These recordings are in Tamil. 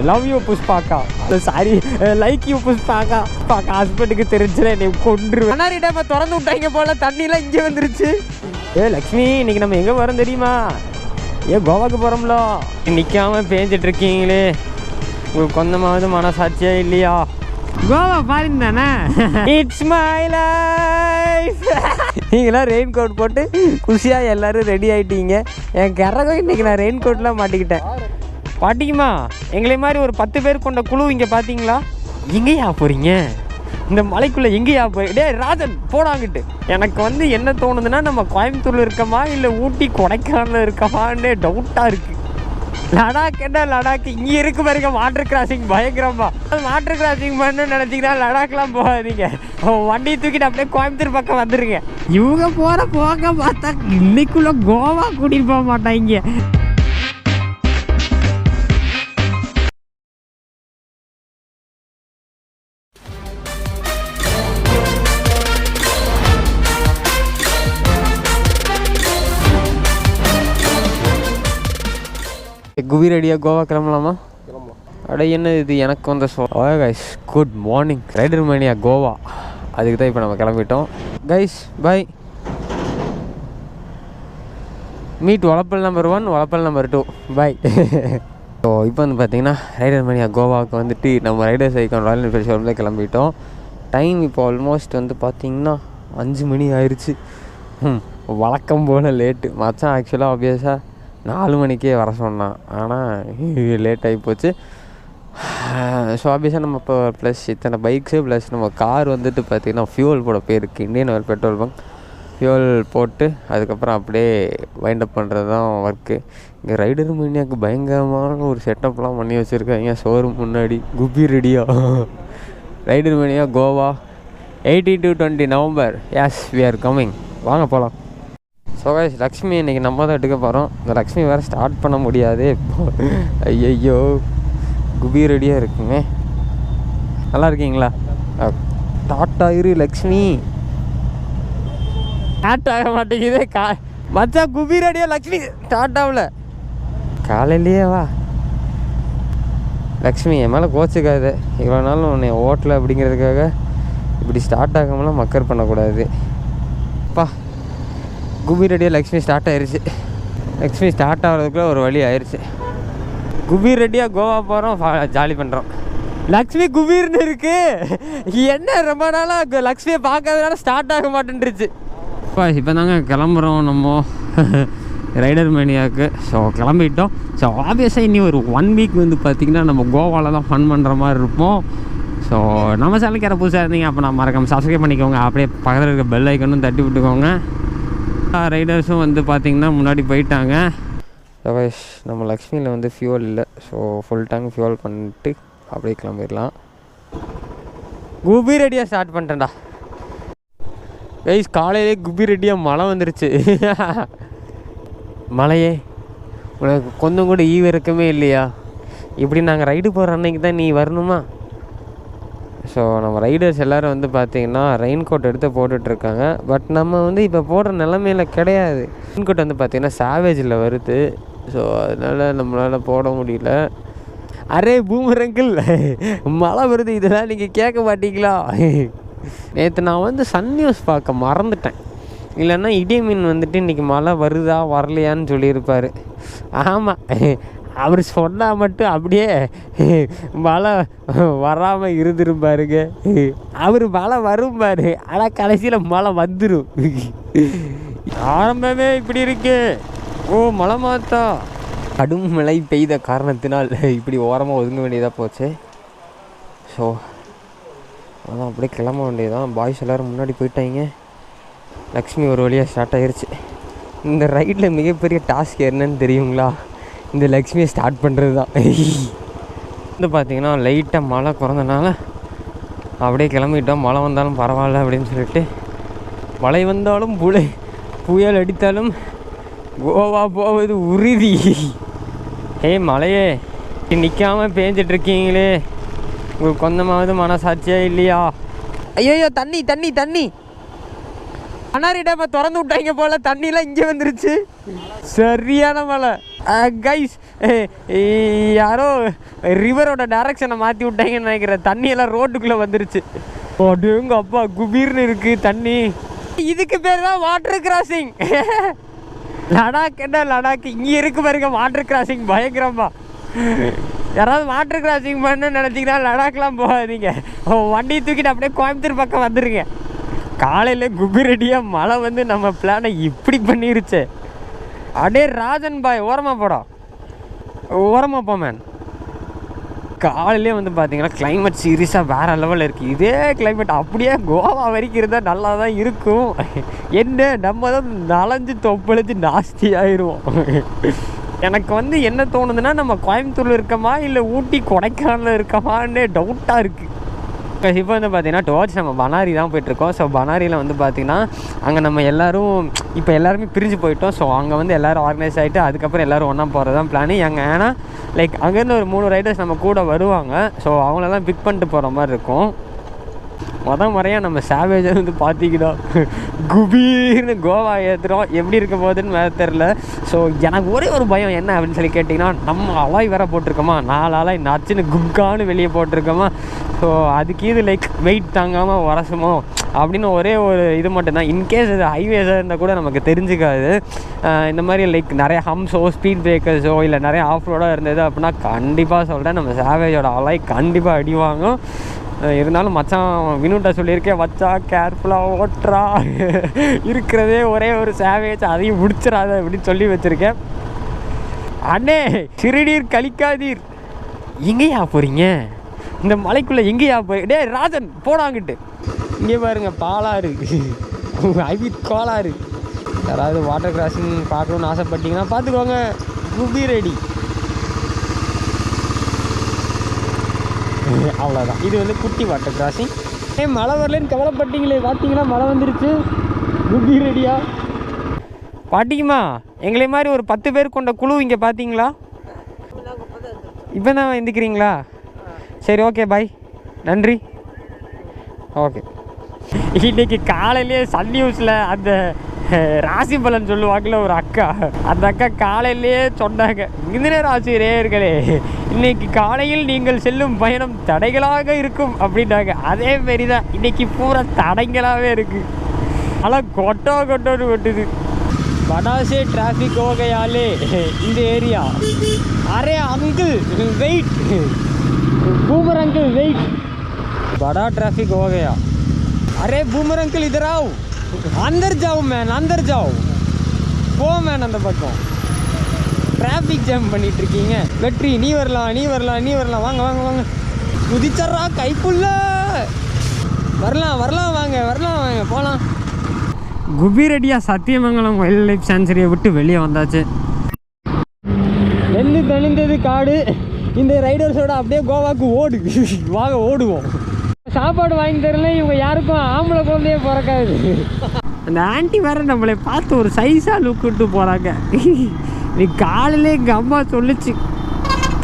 லவ் யூ புஷ்பாக்கா, சாரி லைக் யூ புஷ்பாக்கா. பாக்கா ஹஸ்பண்டுக்கு தெரிஞ்சுல என்னை கொன்றுவேன். அண்ணாரி டேமை திறந்து விட்டாங்க போல, தண்ணிலாம் இங்கே வந்துருச்சு. லக்ஷ்மி இன்னைக்கு நம்ம எங்கே வரோம் தெரியுமா? கோவாக்கு போகிறோம்ல. நிற்காம பேஞ்சிட்டு இருக்கீங்களே, உங்களுக்கு கொஞ்சமாவது மனசாட்சியா இல்லையா? கோவா பாருங்க தானே. It's my life. நீங்களாம் ரெயின் கோட் போட்டு குஷியாக எல்லோரும் ரெடி ஆகிட்டீங்க. என் கரகம் இன்றைக்கி நான் ரெயின் கோட்லாம் மாட்டிக்கிட்டேன். பாட்டிக்குமா எங்களை மாதிரி ஒரு 10 பேர் கொண்ட குழு இங்கே பார்த்தீங்களா? எங்கேயா போகிறீங்க? இந்த மலைக்குள்ளே எங்கேயா போய்? டே ராஜன் போடாங்கிட்டு. எனக்கு என்ன தோணுதுன்னா, நம்ம கோயம்புத்தூரில் இருக்கமா இல்லை ஊட்டி கொடைக்கானலில் இருக்கமான்னு டவுட்டாக இருக்குது. லடாக் என்ன லடாக், இங்கே இருக்கு பாருங்க வாட்டர் கிராசிங் பயங்கரமா. வாட்டர் கிராசிங் பண்ணணும்னு நினச்சிங்கன்னா லடாக்லாம் போகாதீங்க, வண்டியை தூக்கிட்டு அப்படியே கோயம்புத்தூர் பக்கம் வந்துடுங்க. இவங்க போகிற போக பார்த்தா இன்னைக்குள்ள கோவா கூட்டிகிட்டு போக மாட்டாங்க. குவி ரெடியா கோவா கிளம்பலாமா? அட என்ன இது எனக்கு வந்த guys. Good morning. Rider mania Goa, அதுக்கு தான் இப்போ நம்ம கிளம்பிட்டோம் கைஸ். பாய். மீட் வளப்பல் நம்பர் 1, வளப்பல் நம்பர் 2. பாய். ஸோ இப்போ பார்த்தீங்கன்னா ரைடர் மேனியா கோவாவுக்கு நம்ம ரைடர்ஸ் ஐகான் ராயல் என்ஃபீல்ட் ஷோரூமில் கிளம்பிட்டோம். டைம் இப்போ ஆல்மோஸ்ட் பார்த்தீங்கன்னா 5 மணி ஆயிடுச்சு. வழக்கம் போல் லேட்டு. மச்சான் ஆக்சுவலாக ஆப்வியஸாக 4 மணிக்கே வர சொன்னான், ஆனால் லேட் ஆகி போச்சு. ஸோ ஆப்வியஸாக நம்ம இப்போ ப்ளஸ் இத்தனை பைக்ஸு ப்ளஸ் நம்ம கார் பார்த்திங்கன்னா ஃபியூவல் போட போயிருக்கு. Indian oil petrol bunk fuel போட்டு அதுக்கப்புறம் அப்படியே வைண்ட் அப் பண்ணுறது தான் ஒர்க்கு. இங்கே ரைடர் மீனியாவுக்கு பயங்கரமான ஒரு செட்டப்லாம் பண்ணி வச்சுருக்காங்க ஷோரூம் முன்னாடி. குபி ரெடியா rider mania Goa 18 to 20 November. Yes we are coming. வாங்க போகலாம். ஸோ கைஸ், லக்ஷ்மி இன்றைக்கி நம்ம தான் எடுக்க போகிறோம். இந்த லக்ஷ்மி வேறு ஸ்டார்ட் பண்ண முடியாது. ஐயோ குபி ரெடியாக இருக்குங்க. நல்லா இருக்கீங்களா? ஸ்டார்ட் ஆகிரு லக்ஷ்மி. ஸ்டார்ட் ஆக மாட்டேங்குதே மச்சா. குபி ரெடியா லக்ஷ்மி ஸ்டார்ட் ஆகல. காலையிலேயே வா லக்ஷ்மி, என் மேலே கோச்சுக்காது. இவ்வளோ நாள் உன்னை ஓட்டலை அப்படிங்கிறதுக்காக இப்படி ஸ்டார்ட் ஆகாமலாம் மக்கர் பண்ணக்கூடாது. அப்பா குபி ரெடியாக லக்ஷ்மி ஸ்டார்ட் ஆயிடுச்சு. லக்ஷ்மி ஸ்டார்ட் ஆகிறதுக்குள்ள ஒரு வழி ஆயிடுச்சு. குபி ரெடியாக கோவா போகிறோம், ஜாலி பண்ணுறோம். லக்ஷ்மி குபீர்னு இருக்கு. என்ன ரொம்ப நாளாக லக்ஷ்மியை பார்க்கறதுனால ஸ்டார்ட் ஆக மாட்டேன்ருச்சு. இப்போ தாங்க கிளம்புறோம் நம்ம ரைடர் மேனியாவுக்கு. ஸோ கிளம்பிட்டோம். ஸோ ஆப்வியஸாக இனி ஒரு 1 வீக் பார்த்திங்கன்னா நம்ம கோவாவில் தான் ஃபன் பண்ணுற மாதிரி இருப்போம். ஸோ நம்ம சேனலுக்கு யாரை புதுசாக இருந்தீங்க அப்போ நான் மறக்காம சப்ஸ்கிரைப் பண்ணிக்கோங்க. அப்படியே பக்கத்தில் இருக்க பெல் ஐக்கனும் தட்டி விட்டுக்கோங்க. ரைடர்ஸும் பார்த்திங்கன்னா முன்னாடி போயிட்டாங்க. கைஸ், நம்ம லக்ஷ்மியில் ஃபியூவல் இல்லை. ஸோ ஃபுல் டேங்க் ஃபியூவல் பண்ணிட்டு அப்படியே கிளம்பிடலாம். குபி ரெடியாக ஸ்டார்ட் பண்ணிட்டேன்டா கைஸ். காலையிலே குபி ரெடியாக மழை வந்துருச்சு. மழையே உனக்கு கொஞ்சம் கூட ஈவு இறக்கமே இல்லையா? இப்படி நாங்கள் ரைடு போகிற அன்னைக்கு தான் நீ வரணுமா? ஸோ நம்ம ரைடர்ஸ் எல்லோரும் பார்த்திங்கன்னா ரெயின் கோட் எடுத்து போட்டுட்ருக்காங்க. பட் நம்ம இப்போ போடுற நிலமையில் கிடையாது. ரெயின் கோட் பார்த்திங்கன்னா சாவேஜில் வருது. ஸோ அதனால் நம்மளால் போட முடியல. அரே பூமரங்கிள், மழை வருது, இதெல்லாம் நீங்கள் கேட்க மாட்டீங்களா? நேற்று நான் சன் நியூஸ் பார்க்க மறந்துட்டேன். இல்லைன்னா இடிமீன் இன்றைக்கி மழை வருதா வரலையான்னு சொல்லியிருப்பார். ஆமாம், அவர் சொன்னால் மட்டும் அப்படியே மழை வராமல் இருந்துருப்பாருங்க. அவர் மழை வரும்பாரு, ஆனால் கடைசியில் மழை வந்துடும். ஆரம்பமே இப்படி இருக்கு. ஓ மழை மாத்தா. கடும் மழை பெய்த காரணத்தினால் இப்படி ஓரமாக ஒதுங்க வேண்டியதாக போச்சு. ஸோ அதான் அப்படியே கிளம்ப வேண்டியதான். பாய்ஸ் எல்லோரும் முன்னாடி போயிட்டாங்க. லக்ஷ்மி ஒரு வழியாக ஸ்டார்ட் ஆகிருச்சு. இந்த ரைடில் மிகப்பெரிய டாஸ்க் என்னன்னு தெரியுங்களா? இந்த லக்ஷ்மியை ஸ்டார்ட் பண்ணுறது தான். பார்த்திங்கன்னா லைட்டாக மழை குறைந்தனால அப்படியே கிளம்பிட்டோம். மழை வந்தாலும் பரவாயில்ல அப்படின்னு சொல்லிட்டு, மழை வந்தாலும் புயல் அடித்தாலும் கோவா போவது உறுதி. மழையே நிற்காமல் பேஞ்சிட்ருக்கீங்களே, உங்களுக்கு கொஞ்சமாவது மனசாட்சியா இல்லையா? ஐயோ தண்ணி தண்ணி தண்ணி. அண்ணாரி டேமை திறந்து விட்டாங்க போல், தண்ணிலாம் இங்கே வந்துருச்சு. சரியான மழை. கைஸ் யாரோ ரிவரோட டைரக்ஷனை மாற்றி விட்டாங்கன்னு நினைக்கிறேன். தண்ணியெல்லாம் ரோட்டுக்குள்ளே வந்துருச்சு. அப்படிங்க அப்பா குபீர்னு இருக்குது தண்ணி. இதுக்கு பேர் தான் வாட்டர் கிராசிங். லடாக் என்ன லடாக், இங்கே இருக்கு பாருங்க வாட்டர் கிராசிங் பயங்கரமா. யாராவது வாட்டர் கிராசிங் பண்ண நினச்சிங்கன்னா லடாக்லாம் போகாதீங்க. வண்டியை தூக்கிட்டு அப்படியே கோயம்புத்தூர் பக்கம் வந்துடுங்க. காலையில் குபிரெடியாக மழை வந்து நம்ம பிளானை இப்படி பண்ணிருச்சு. அடே ராஜன் பாய் ஓரமாக போடா, ஓரமாக போ மேன். காலையிலே வந்து பார்த்தீங்கன்னா கிளைமேட் சீரியஸாக வேறு லெவலில் இருக்குது. இதே கிளைமேட் அப்படியே கோவா வரைக்கும் இருந்தால் நல்லா தான் இருக்கும். என்ன நம்ம தான் நனைஞ்சு தொப்பளிச்சு நாஸ்தி ஆயிடுவோம். எனக்கு வந்து என்ன தோணுதுன்னா நம்ம கோயம்புத்தூரில் இருக்கோமா இல்லை ஊட்டி கொடைக்கானலில் இருக்கோமான்னு டவுட்டாக இருக்குது. இப்போ வந்து பார்த்திங்கன்னா டுவார்ட்ஸ் நம்ம பனாரி தான் போயிட்டுருக்கோம். ஸோ பனாரியில் வந்து பார்த்திங்கன்னா அங்கே நம்ம எல்லோரும் இப்போ எல்லாருமே பிரிஞ்சு போயிட்டோம். ஸோ அங்கே வந்து எல்லோரும் ஆர்கனைஸ் ஆகிட்டு அதுக்கப்புறம் எல்லோரும் ஒன்றா போகிறது தான் பிளான். ஏன்னா லைக் அங்கேருந்து ஒரு 3 ரைடர்ஸ் நம்ம கூட வருவாங்க. ஸோ அவங்களெல்லாம் பிக் பண்ணிட்டு போகிற மாதிரி இருக்கும். முறையாக நம்ம சேவேஜை வந்து பார்த்திங்கன்னா குபீர்னு கோவா ஏற்றுறோம். எப்படி இருக்க போகுதுன்னு வேறு தெரில. ஸோ எனக்கு ஒரே ஒரு பயம் என்ன அப்படின்னு சொல்லி கேட்டிங்கன்னா, நம்ம அலாய் வேறு போட்டிருக்கோமா, 4 அலாய் நச்சுன்னு குக்கான்னு வெளியே போட்டிருக்கோமா. ஸோ அதுக்கு இது லைக் வெயிட் தாங்காமல் உரசுமோ அப்படின்னு ஒரே ஒரு இது மட்டும்தான். இன்கேஸ் இது ஹைவேஸாக இருந்தால் கூட நமக்கு தெரிஞ்சுக்காது. இந்த மாதிரி லைக் நிறைய ஹம்ஸோ ஸ்பீட் பிரேக்கர்ஸோ இல்லை நிறைய ஆஃப் ரோடாக இருந்தது அப்படின்னா கண்டிப்பாக சொல்கிறேன் நம்ம சேவேஜோட அலாய் கண்டிப்பாக அடி வாங்கும். இருந்தாலும் மச்சான் வினோட்டை சொல்லியிருக்கேன், வச்சா கேர்ஃபுல்லாக ஓட்டுறா, இருக்கிறதே ஒரே ஒரு சேவேஜ், அதையும் முடிச்சிடாத அப்படின்னு சொல்லி வச்சுருக்கேன். அண்ணே சிறுநீர் கழிக்காதீர். எங்கேயா போகிறீங்க இந்த மலைக்குள்ளே, எங்கேயா போய்? டே ராஜன் போடாங்கிட்டு. இங்கே பாருங்க பாலாறு, கோளாறு. யாராவது வாட்டர் கிராசிங் பார்க்கணுன்னு ஆசைப்பட்டீங்கன்னா பார்த்துக்கோங்க, குபி ரெடி. அவ்வளோதான். இது வந்து குட்டி வாட்டர் கிராசிங். மழை வரலன்னு கவலைப்பட்டீங்களே, பார்த்தீங்கன்னா மழை வந்துருச்சு. குபி ரெடியா பாட்டிக்குமா? எங்களை மாதிரி ஒரு 10 பேர் கொண்ட குழு இங்கே பார்த்தீங்களா? இப்போ தான் எந்திக்கிறீங்களா? சரி ஓகே பாய், நன்றி. ஓகே. இன்றைக்கி காலையிலே சன் நியூஸில் அந்த ராசி பலன் சொல்லுவாங்கள்ல ஒரு அக்கா, அந்த அக்கா காலையிலேயே சொன்னாங்க, மிதுன ராசி நேயர்களே இன்னைக்கு காலையில் நீங்கள் செல்லும் பயணம் தடைகளாக இருக்கும் அப்படின்னாங்க. அதே மாரி தான் இன்றைக்கி பூரா தடைங்களாகவே இருக்குது. ஆனால் கொட்டோன்னு கொட்டுது. படாசே டிராஃபிக் ஓகையாலே இந்த ஏரியா. அரே uncle wait, boomer uncle wait, बड़ा ट्रैफिक हो गया. अरे बूमर अंकल इधर आओ, अंदर जाओ मैन, अंदर जाओ. போ மேன் அந்த பக்கம். டிராஃபிக் ஜாம் பண்ணிட்டு இருக்கீங்க. வெற்றி நீ வரலாம், நீ வரலாம், நீ வரலாம். வாங்க வாங்க வாங்க, குதிச்சர்றா கைக்குள்ள. வரலாம் வரலாம், வாங்க வரலாம், வாங்க போகலாம். குபிரெடியா சத்தியமங்கலம் வைல்ட் லைஃப் சான்ச்சுரியை விட்டு வெளியே வந்தாச்சு. நெல்லு தெளிந்தது காடு. இந்த ரைடர்ஸோட அப்படியே கோவாக்கு ஓடு, வாங்க ஓடுவோம். சாப்பாடு வாங்கி தரல, இவங்க யாருக்கும் ஆம்பளை குழந்தையே பிறக்காது. அந்த ஆண்டி வேறு நம்மளை பார்த்து ஒரு சைஸாக லுக்கிட்டு போகிறாங்க. நீ காலையிலே எங்கள் அம்மா சொல்லிச்சு,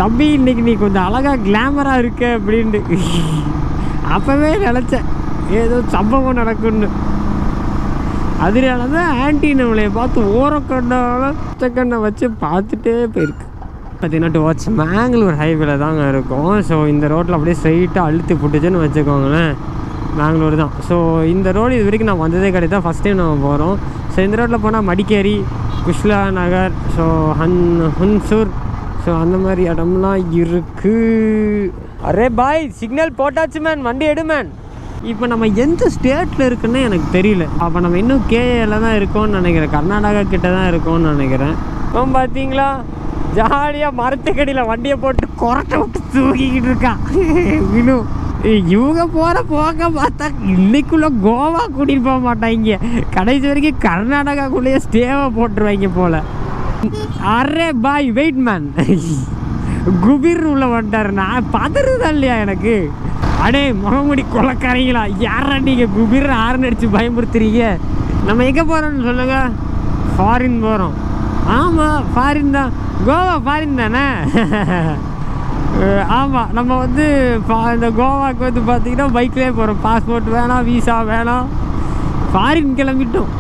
தம்பி இன்னைக்கு நீ கொஞ்சம் அழகாக கிளாமராக இருக்க அப்படின்ட்டு. அப்போவே நினச்சேன் ஏதோ சம்பவம் நடக்குன்னு. அதனால தான் ஆண்டி நம்மளை பார்த்து ஓரக்கண்ணை வச்சு பார்த்துட்டே போயிருக்கு. பார்த்தீங்கன்னா டுவார்ட்ஸ் மேங்களூர் ஹைவேல தாங்க இருக்கும். ஸோ இந்த ரோட்டில் அப்படியே ஸ்ட்ரைட்டாக அழுத்தி போட்டுச்சுன்னு வச்சுக்கோங்களேன், மேங்களூர் தான். ஸோ இந்த ரோடு இது வரைக்கும் நான் வந்ததே கிடையாது, ஃபஸ்ட் டைம் நம்ம போகிறோம். ஸோ இந்த ரோட்டில் போனால் மடிக்கேரி, குஷ்லா நகர், ஸோ ஹுன்சூர், ஸோ அந்த மாதிரி இடம்லாம் இருக்குது. அரே பாய் சிக்னல் போட்டாச்சு மேன், வண்டி எடு மேன். இப்போ நம்ம எந்த ஸ்டேட்டில் இருக்குன்னு எனக்கு தெரியல. அப்போ நம்ம இன்னும் கேஏல தான் இருக்கோம்னு நினைக்கிறேன், கர்நாடகா கிட்ட தான் இருக்கோம்னு நினைக்கிறேன். இப்போ பார்த்தீங்களா ஜாலியாக மரத்துக்கடியில் வண்டியை போட்டு கொரட்டை விட்டு தூக்கிக்கிட்டு இருக்கான் இன்னும். இவங்க போகிற போக பார்த்தா இன்னைக்குள்ளே கோவா கூட்டிகிட்டு போக மாட்டாங்க, கடைசி வரைக்கும் கர்நாடகாக்குள்ளேயே ஸ்டேவாக போட்டுருவாங்க போல். அரே பாய் வெயிட் மேன், குபீர் உள்ள வந்துட்டார். நான் பதறுதான் இல்லையா எனக்கு. அடே முகமுடி கொலைக்காரங்களா, யாரா நீங்கள் குபீர் ஆறுன்னு அடித்து பயமுறுத்துறீங்க? நம்ம எங்கே போகிறோன்னு சொல்லுங்கள். ஃபாரின் போகிறோம். ஆமாம் ஃபாரின் தான், கோவா ஃபாரின் தானே. ஆமாம் நம்ம வந்து இந்த கோவாவுக்கு வந்து பார்த்திங்கன்னா பைக்லேயே போகிறோம், பாஸ்போர்ட் வேணாம், வீசா வேணாம், ஃபாரின் கிளம்பிட்டோம்.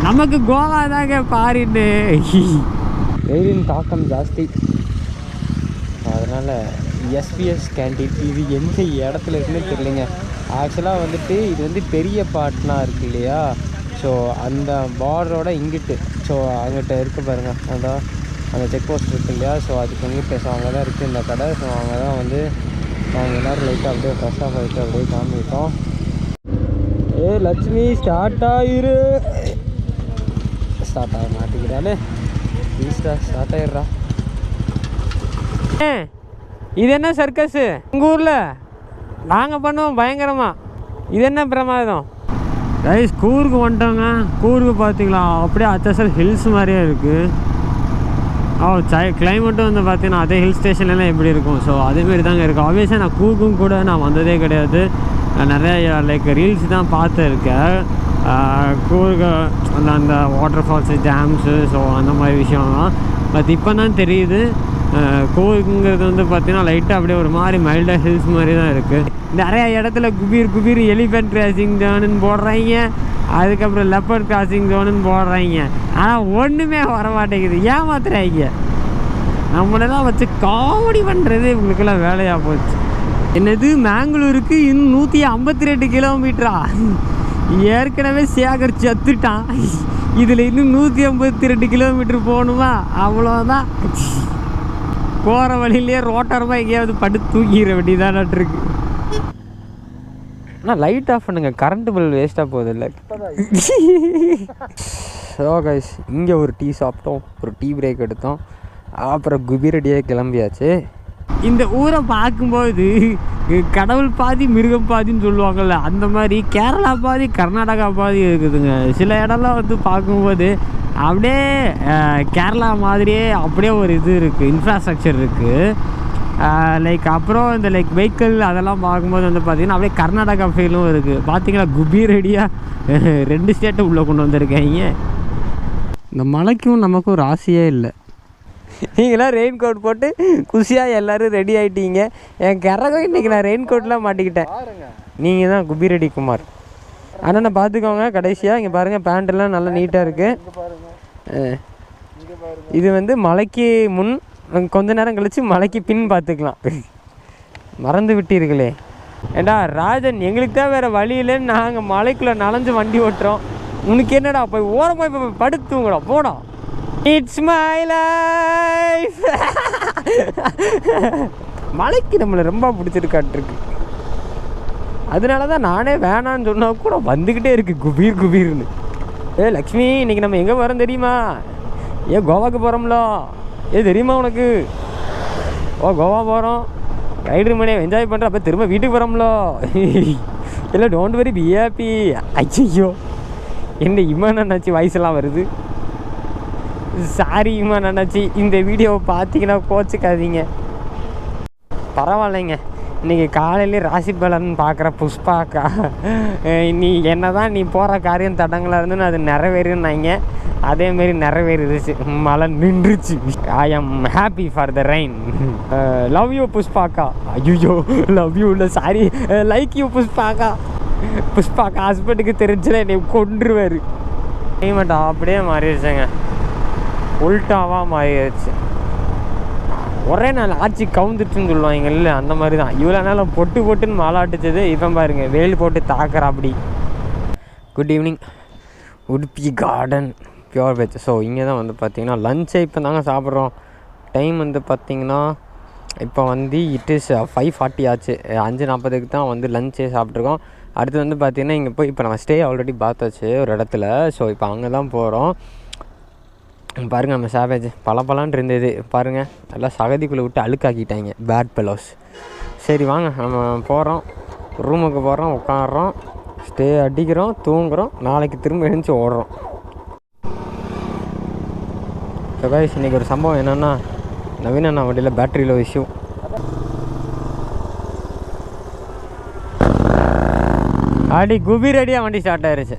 நமக்கு கோவா தாங்க ஃபாரின்னு. வெயிலின் தாக்கம் ஜாஸ்தி, அதனால் எஸ்பிஎஸ் கேண்டீன் இது எந்த இடத்துல இருக்குன்னு தெரியலைங்க. ஆக்சுவலாக வந்துட்டு இது வந்து பெரிய பாட்னா இருக்குது இல்லையா, ஸோ அந்த பார்டரோட இங்கிட்டு, ஸோ அங்கிட்ட இருக்குது பாருங்கள், அதான் அந்த செக் போஸ்ட் இருக்குது இல்லையா, ஸோ அதுக்கு இங்கிட்ட, ஸோ அங்கே தான் இருக்குது இந்த கடை. ஸோ அங்கே தான் வந்து நாங்கள் எல்லோரும் லைட்டாக அப்படியே ஃப்ரெஷ்ஷாக போயிட்டு அப்படியே காமிட்டோம். லட்சுமி ஸ்டார்ட் ஆகிரு, ஸ்டார்ட் ஆக மாட்டேங்கிறானே, ப்ளீஸ்டா ஸ்டார்ட் ஆகிடுறா. இது என்ன சர்க்கஸு உங்கள் ஊரில் நாங்கள் பண்ணுவோம் பயங்கரமாக, இது என்ன பிரமாதம். ரைஸ் கூருக்கு வந்துட்டோங்க. கூருக்கு பார்த்தீங்களா அப்படியே அச்சசல் ஹில்ஸ் மாதிரியே இருக்குது. கிளைமேட்டும் வந்து பார்த்தீங்கன்னா அதே ஹில் ஸ்டேஷன்லாம் எப்படி இருக்கும், ஸோ அதேமாரி தாங்க இருக்குது. ஆப்வியஸாக நான் கூர்க்கும் கூட நான் வந்ததே கிடையாது, நிறைய லைக் ரீல்ஸ் தான் பார்த்துருக்கேன். கூர்க்கு அந்த வாட்டர் ஃபால்ஸு, டேம்ஸு, ஸோ அந்த மாதிரி விஷயம்லாம். பட் இப்போ தான் தெரியுது கூர்க்குங்கிறது வந்து பார்த்தீங்கன்னா லைட்டாக அப்படியே ஒரு மாதிரி மைல்டாக ஹில்ஸ் மாதிரி தான் இருக்குது. நிறையா இடத்துல குபீர் எலிஃபென்ட் கிராசிங் ஜோனுன்னு போடுறாங்க, அதுக்கப்புறம் லெப்பர்ட் கிராசிங் ஜோனுன்னு போடுறாங்க. ஆனால் ஒன்றுமே வர மாட்டேங்குது, ஏமாத்துறாங்க. நம்மளெல்லாம் வச்சு காமெடி பண்ணுறது இவங்களுக்கெல்லாம் வேலையாக போச்சு. என்னது மேங்களூருக்கு இன்னும் 152 கிலோமீட்டரா? ஏற்கனவே சேகர் சத்துட்டான், இதில் இன்னும் 152 கிலோமீட்டர் போகணுமா? அவ்வளோதான். போகிற வழியிலேயே ரோட்டரமாக எங்கேயாவது படுத்து தூக்கிற வேண்டியதானாட்டு இருக்கு. ஆனால் லைட் ஆஃப் பண்ணுங்க, கரண்ட் பில் வேஸ்ட்டாக போகுது இல்லை. ஸோ கைஸ், இங்கே ஒரு டீ சாப்பிட்டோம், ஒரு டீ பிரேக் எடுத்தோம், அப்புறம் குபீரடியாக கிளம்பியாச்சு. இந்த ஊரை பார்க்கும்போது கடவுள் பாதி மிருகம் பாதின்னு சொல்லுவாங்கள்ல, அந்த மாதிரி கேரளா பாதி கர்நாடகா பாதி இருக்குதுங்க. சில இடம்லாம் வந்து பார்க்கும்போது அப்படியே கேரளா மாதிரியே அப்படியே ஒரு இது இருக்குது, இன்ஃப்ராஸ்ட்ரக்சர் இருக்குது. லைக் அப்புறம் இந்த லைக் வெஹிக்கிள் அதெல்லாம் பார்க்கும்போது வந்து பார்த்திங்கன்னா அப்படியே கர்நாடகா ஃபீலும் இருக்குது. பார்த்தீங்கன்னா குபீரடியாக 2 ஸ்டேட்டை உள்ளே கொண்டு வந்திருக்காங்க. இந்த மலைக்கும் நமக்கும் ராசியே இல்லை. நீங்களாம் ரெயின் கோட் போட்டு குஷியாக எல்லோரும் ரெடி ஆகிட்டீங்க. என் கரகம் இன்றைக்கி நான் ரெயின் கோட்லாம் மாட்டிக்கிட்டேன். நீங்கள் தான் குபீரடி குமார் அண்ணனை பார்த்துக்கோங்க. கடைசியாக இங்கே பாருங்கள், பேண்ட்டெல்லாம் நல்லா நீட்டாக இருக்குது. இது வந்து மலைக்கு முன், கொஞ்ச நேரம் கழித்து மலைக்கு பின் பார்த்துக்கலாம். மறந்து விட்டீர்களே. ஏண்டா ராஜன், எங்களுக்கு தான் வேறு வழி இல்லைன்னு நாங்கள் மலைக்குள்ளே நனைஞ்சு வண்டி ஓட்டுறோம். உனக்கு என்னடா போய் ஓரமாக இப்போ படுத்துங்கடா போடா. It's my life. மலைக்கு நம்மளை ரொம்ப பிடிச்சிருக்காட்டிருக்கு. அதனால தான் நானே வேணான்னு சொன்னால் கூட வந்துக்கிட்டே இருக்குது குபீர்னு. லக்ஷ்மி, இன்றைக்கி நம்ம எங்கே வரோம் தெரியுமா? கோவாக்கு போகிறோம்ல. தெரியுமா உனக்கு? கோவா போகிறோம், ரைடர் மணியை என்ஜாய் பண்ணுறோம், அப்போ திரும்ப வீட்டுக்கு போகிறோம்ல. இல்லை டோன்ட் வெரி பி ஹாப்பி. ஐயோ, என்ன இம்மான் அண்ணாச்சி வாய்ஸெல்லாம் வருது. சாரி இம்மான் அண்ணாச்சி, இந்த வீடியோவை பார்த்தீங்கன்னா கோச்சிக்காதீங்க. பரவாயில்லைங்க, இன்றைக்கி காலையிலே ராசி பலன் பார்க்குற புஷ்பாக்கா, நீ என்ன தான் நீ போகிற காரியம் தடங்களாக இருந்துன்னு அது நிறைவேறுனாங்க. அதேமாரி நிறைவேறிடுச்சு, மழை நின்றுச்சு. I am happy for the rain. Love you புஷ்பாக்கா. ஐயோ, லவ் யூ இல்லை, சாரி, லைக் யூ புஷ்பாக்கா. புஷ்பாக்கா ஹஸ்பண்டுக்கு தெரிஞ்சில என்னை கொன்றுவார். கிளைமேட் அப்படியே மாறிடுச்சுங்க, உல்ட்டாவாக மாறிடுச்சு. ஒரே நாள் ஆட்சி கவுந்துட்டுன்னு சொல்லுவாங்க இல்லை, அந்த மாதிரி தான். இவ்வளோ நாள் பொட்டுன்னு மாலாட்டுச்சது, இப்போ பாருங்க வெயில் போட்டு தாக்குறா அப்படி. Good evening, Udupi garden pure veg. So இங்கே தான் வந்து பார்த்திங்கன்னா லஞ்சை இப்போ தாங்க சாப்பிட்றோம். டைம் வந்து பார்த்திங்கன்னா இப்போ வந்து இட் இஸ் 5:40 ஆச்சு. 5:40க்கு தான் வந்து லஞ்சே சாப்பிட்ருக்கோம். அடுத்து வந்து பார்த்திங்கன்னா இங்கே போய் இப்போ நம்ம ஸ்டே ஆல்ரெடி பார்த்தாச்சு ஒரு இடத்துல. ஸோ இப்போ அங்கே தான் போகிறோம். பாருங்கள், நம்ம சாவேஜ் பலான்னு இருந்தது பாருங்கள், எல்லாம் சகதிக்குள்ளே விட்டு அழுக்காக்கிட்டாங்க, பேட் பெலோஸ். சரி வாங்க, நம்ம போகிறோம், ரூமுக்கு போகிறோம், உட்காடுறோம், ஸ்டே அடிக்கிறோம், தூங்குகிறோம், நாளைக்கு திரும்ப எழுந்துச்சி ஓடுறோம். ஸோ கைஸ், இன்றைக்கி ஒரு சம்பவம் என்னென்னா, நவீன அண்ணா வண்டியில் பேட்டரியில் இஷ்யூ. அடி குபீரடியாக வண்டி ஸ்டார்ட் ஆயிடுச்சு.